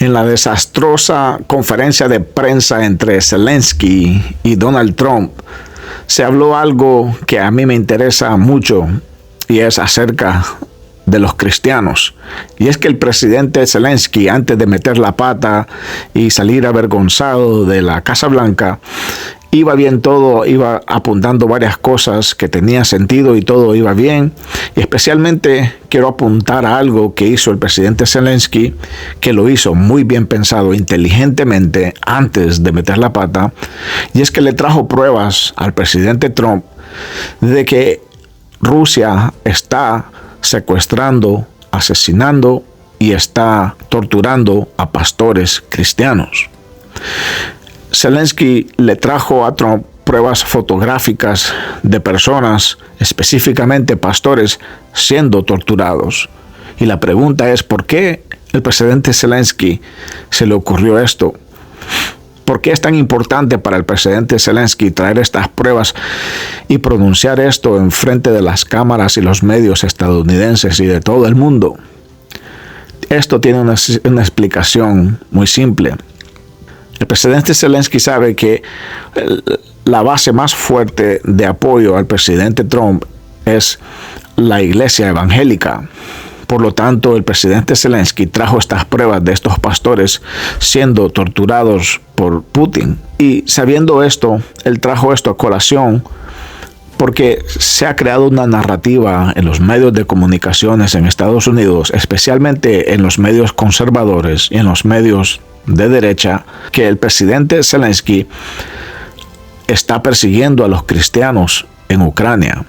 En la desastrosa conferencia de prensa entre Zelensky y Donald Trump, se habló algo que a mí me interesa mucho y es acerca de los cristianos. Y es que el presidente Zelensky, antes de meter la pata y salir avergonzado de la Casa Blanca, iba bien todo, iba apuntando varias cosas que tenían sentido y todo iba bien. Y especialmente quiero apuntar a algo que hizo el presidente Zelensky, que lo hizo muy bien pensado, inteligentemente, antes de meter la pata. Y es que le trajo pruebas al presidente Trump de que Rusia está secuestrando, asesinando y está torturando a pastores cristianos. Zelensky le trajo a Trump pruebas fotográficas de personas, específicamente pastores, siendo torturados. Y la pregunta es, ¿por qué el presidente Zelensky se le ocurrió esto? ¿Por qué es tan importante para el presidente Zelensky traer estas pruebas y pronunciar esto en frente de las cámaras y los medios estadounidenses y de todo el mundo? Esto tiene una explicación muy simple. El presidente Zelensky sabe que la base más fuerte de apoyo al presidente Trump es la iglesia evangélica. Por lo tanto, el presidente Zelensky trajo estas pruebas de estos pastores siendo torturados por Putin. Y sabiendo esto, él trajo esto a colación porque se ha creado una narrativa en los medios de comunicaciones en Estados Unidos, especialmente en los medios conservadores y en los medios de derecha, que el presidente Zelensky está persiguiendo a los cristianos en Ucrania.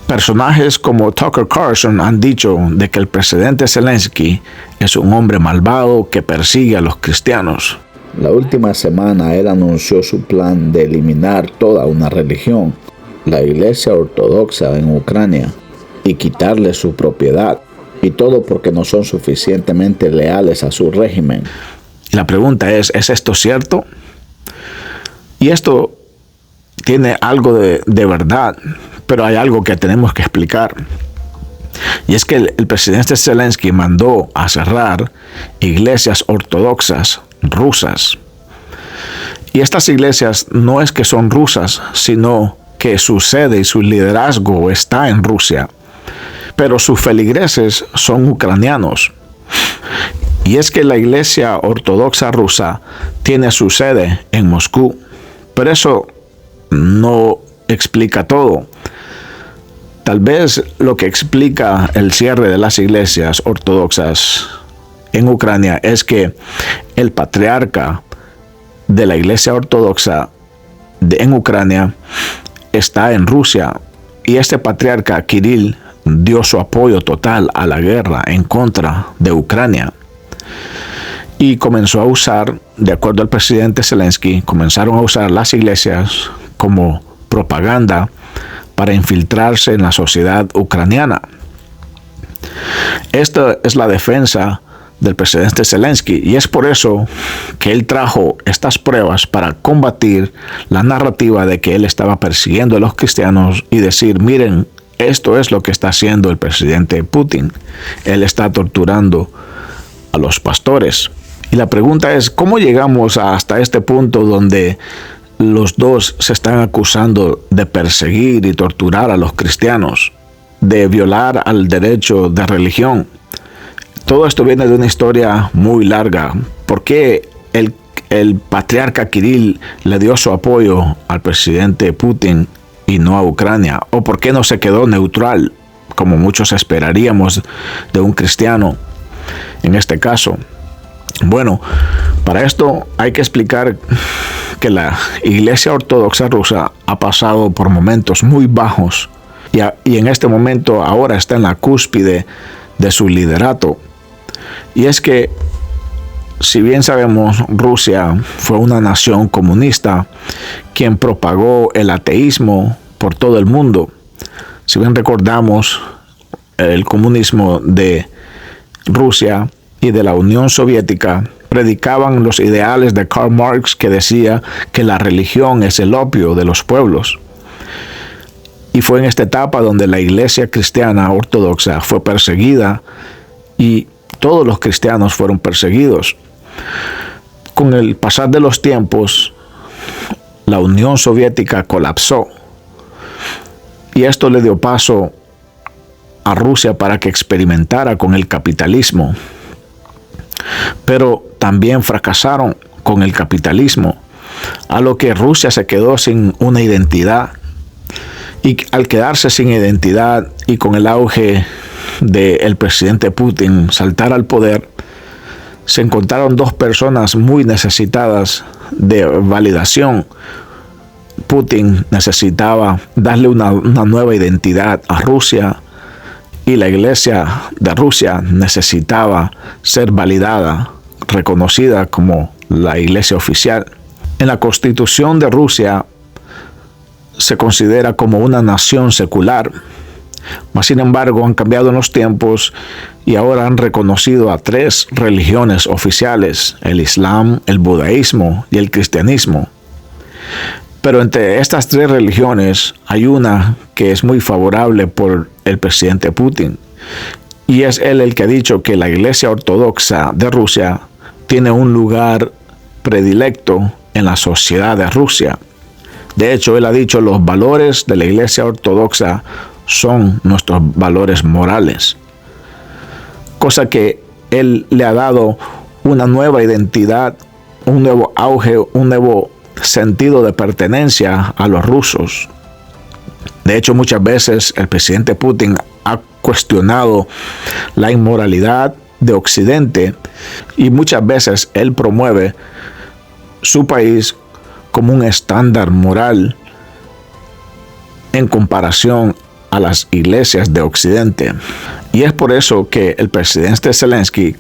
Personajes como Tucker Carlson han dicho de que el presidente Zelensky es un hombre malvado que persigue a los cristianos. La última semana él anunció su plan de eliminar toda una religión, la Iglesia Ortodoxa en Ucrania, y quitarle su propiedad. Y todo porque no son suficientemente leales a su régimen. La pregunta ¿es esto cierto? Y esto tiene algo de verdad, pero hay algo que tenemos que explicar. Y es que el presidente Zelensky mandó a cerrar iglesias ortodoxas rusas. Y estas iglesias no es que son rusas, sino que su sede y su liderazgo está en Rusia. Pero sus feligreses son ucranianos. Y es que la iglesia ortodoxa rusa tiene su sede en Moscú. Pero eso no explica todo. Tal vez lo que explica el cierre de las iglesias ortodoxas en Ucrania es que el patriarca de la iglesia ortodoxa en Ucrania está en Rusia. Y este patriarca Kirill dio su apoyo total a la guerra en contra de Ucrania. Y comenzó a usar, de acuerdo al presidente Zelensky, comenzaron a usar las iglesias como propaganda para infiltrarse en la sociedad ucraniana. Esta es la defensa del presidente Zelensky y es por eso que él trajo estas pruebas para combatir la narrativa de que él estaba persiguiendo a los cristianos y decir, miren, esto es lo que está haciendo el presidente Putin. Él está torturando a los pastores. Y la pregunta es, ¿cómo llegamos hasta este punto donde los dos se están acusando de perseguir y torturar a los cristianos, de violar al derecho de religión? Todo esto viene de una historia muy larga. ¿Por qué el patriarca Kirill le dio su apoyo al presidente Putin y no a Ucrania? ¿O por qué no se quedó neutral, como muchos esperaríamos de un cristiano en este caso? Bueno, para esto hay que explicar que la Iglesia Ortodoxa rusa ha pasado por momentos muy bajos y en este momento ahora está en la cúspide de su liderato. Y es que, si bien sabemos, Rusia fue una nación comunista quien propagó el ateísmo por todo el mundo. Si bien recordamos, el comunismo de Rusia y de la Unión Soviética predicaban los ideales de Karl Marx, que decía que la religión es el opio de los pueblos. Y fue en esta etapa donde la iglesia cristiana ortodoxa fue perseguida y todos los cristianos fueron perseguidos. Con el pasar de los tiempos, la Unión Soviética colapsó y esto le dio paso a Rusia para que experimentara con el capitalismo. Pero también fracasaron con el capitalismo, a lo que Rusia se quedó sin una identidad. Y al quedarse sin identidad y con el auge del presidente Putin saltar al poder, se encontraron dos personas muy necesitadas de validación. Putin necesitaba darle una nueva identidad a Rusia y la Iglesia de Rusia necesitaba ser validada, reconocida como la Iglesia oficial. En la Constitución de Rusia se considera como una nación secular, mas sin embargo han cambiado en los tiempos y ahora han reconocido a 3 religiones oficiales: el Islam, el budaísmo y el cristianismo. Pero entre estas 3 religiones hay una que es muy favorable por el presidente Putin, y es él el que ha dicho que la Iglesia Ortodoxa de Rusia tiene un lugar predilecto en la sociedad de Rusia. De hecho, él ha dicho los valores de la Iglesia Ortodoxa son nuestros valores morales, cosa que él le ha dado una nueva identidad, un nuevo auge, un nuevo sentido de pertenencia a los rusos. De hecho, muchas veces el presidente Putin ha cuestionado la inmoralidad de Occidente y muchas veces él promueve su país como un estándar moral en comparación a las iglesias de Occidente. Y es por eso que el presidente Zelensky,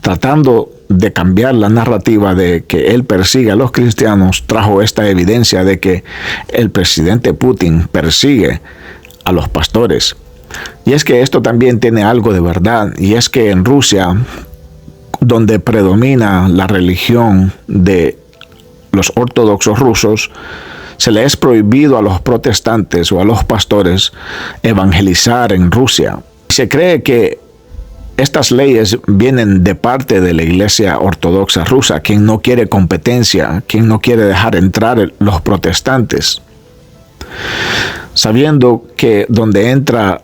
tratando de cambiar la narrativa de que él persigue a los cristianos, trajo esta evidencia de que el presidente Putin persigue a los pastores. Y es que esto también tiene algo de verdad, y es que en Rusia, donde predomina la religión de los ortodoxos rusos, se le es prohibido a los protestantes o a los pastores evangelizar en Rusia. Se cree que estas leyes vienen de parte de la Iglesia Ortodoxa rusa, quien no quiere competencia, quien no quiere dejar entrar los protestantes, sabiendo que donde entran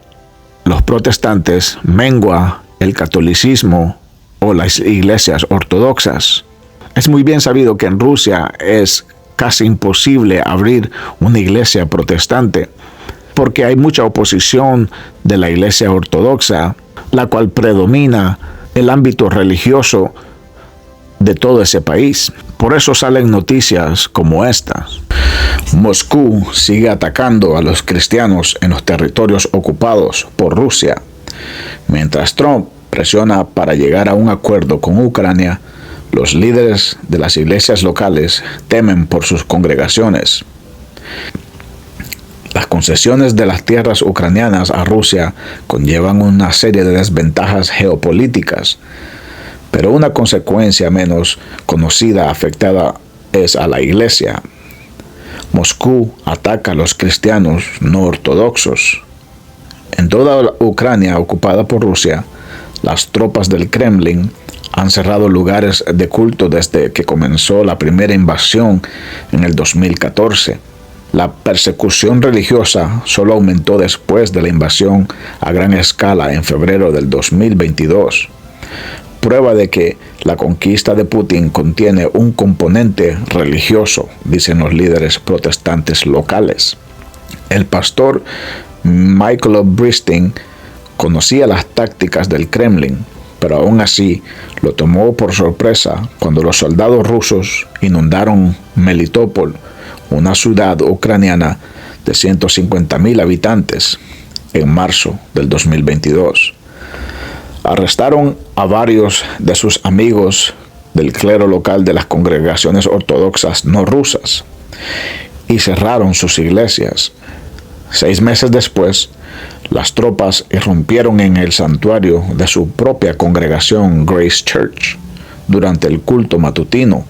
los protestantes mengua el catolicismo o las iglesias ortodoxas. Es muy bien sabido que en Rusia es casi imposible abrir una iglesia protestante porque hay mucha oposición de la Iglesia Ortodoxa, la cual predomina el ámbito religioso de todo ese país. Por eso salen noticias como estas. Moscú sigue atacando a los cristianos en los territorios ocupados por Rusia. Mientras Trump presiona para llegar a un acuerdo con Ucrania, los líderes de las iglesias locales temen por sus congregaciones. Las concesiones de las tierras ucranianas a Rusia conllevan una serie de desventajas geopolíticas, pero una consecuencia menos conocida afectada es a la iglesia. Moscú ataca a los cristianos no ortodoxos. En toda Ucrania ocupada por Rusia, las tropas del Kremlin han cerrado lugares de culto desde que comenzó la primera invasión en el 2014. La persecución religiosa solo aumentó después de la invasión a gran escala en febrero del 2022. Prueba de que la conquista de Putin contiene un componente religioso, dicen los líderes protestantes locales. El pastor Michael Bristing conocía las tácticas del Kremlin, pero aún así lo tomó por sorpresa cuando los soldados rusos inundaron Melitopol, una ciudad ucraniana de 150,000 habitantes, en marzo del 2022. Arrestaron a varios de sus amigos del clero local de las congregaciones ortodoxas no rusas y cerraron sus iglesias. 6 meses después, las tropas irrumpieron en el santuario de su propia congregación Grace Church durante el culto matutino.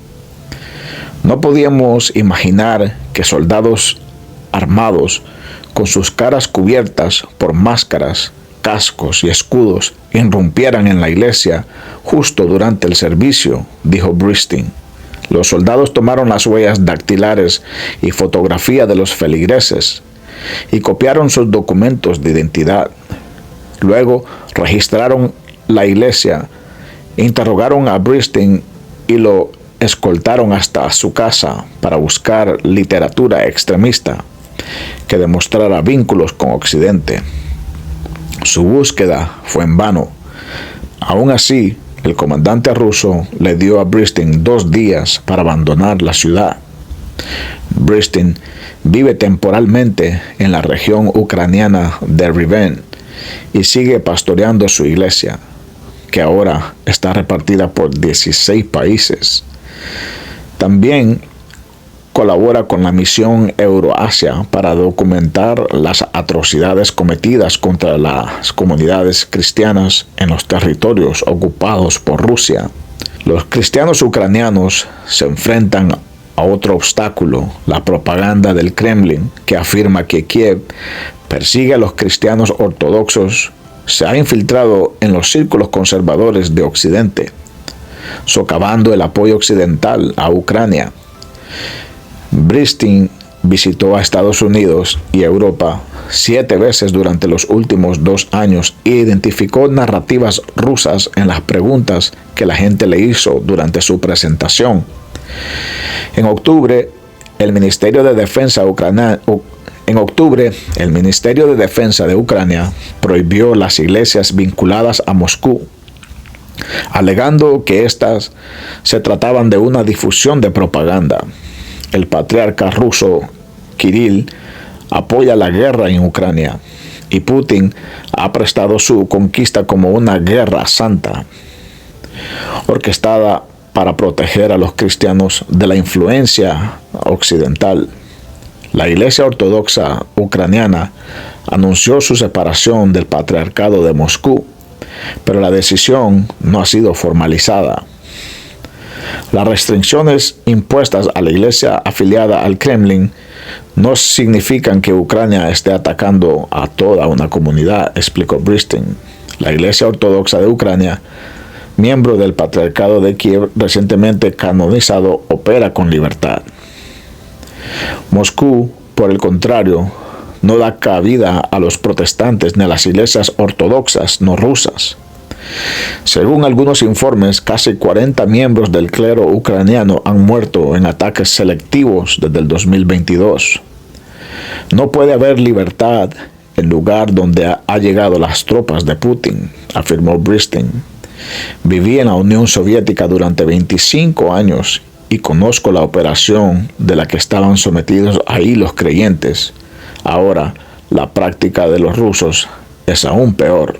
No podíamos imaginar que soldados armados, con sus caras cubiertas por máscaras cascos y escudos irrumpieran en la iglesia justo durante el servicio, dijo Bristin. Los soldados tomaron las huellas dactilares y fotografía de los feligreses y copiaron sus documentos de identidad. Luego registraron la iglesia, interrogaron a Bristin y lo escoltaron hasta su casa para buscar literatura extremista que demostrara vínculos con Occidente. Su búsqueda fue en vano. Aún así, el comandante ruso le dio a Bristin 2 días para abandonar la ciudad. Bristin vive temporalmente en la región ucraniana de Rivne y sigue pastoreando su iglesia, que ahora está repartida por 16 países. También colabora con la misión Euroasia para documentar las atrocidades cometidas contra las comunidades cristianas en los territorios ocupados por Rusia. Los cristianos ucranianos se enfrentan a otro obstáculo, la propaganda del Kremlin, que afirma que Kiev persigue a los cristianos ortodoxos. Se ha infiltrado en los círculos conservadores de Occidente, socavando el apoyo occidental a Ucrania. Bristin visitó a Estados Unidos y Europa 7 veces durante los últimos 2 años e identificó narrativas rusas en las preguntas que la gente le hizo durante su presentación. En octubre, el Ministerio de Defensa de Ucrania prohibió las iglesias vinculadas a Moscú, alegando que éstas se trataban de una difusión de propaganda. El patriarca ruso Kirill apoya la guerra en Ucrania y Putin ha prestado su conquista como una guerra santa, orquestada para proteger a los cristianos de la influencia occidental. La Iglesia Ortodoxa Ucraniana anunció su separación del Patriarcado de Moscú, pero la decisión no ha sido formalizada. Las restricciones impuestas a la iglesia afiliada al Kremlin no significan que Ucrania esté atacando a toda una comunidad, explicó Bristin. La Iglesia Ortodoxa de Ucrania, miembro del Patriarcado de Kiev, recientemente canonizado, opera con libertad. Moscú, por el contrario, no da cabida a los protestantes ni a las iglesias ortodoxas no rusas. Según algunos informes, casi 40 miembros del clero ucraniano han muerto en ataques selectivos desde el 2022. No puede haber libertad en el lugar donde ha llegado las tropas de Putin, afirmó Bristin. Viví en la Unión Soviética durante 25 años y conozco la operación de la que estaban sometidos ahí los creyentes. Ahora, la práctica de los rusos es aún peor.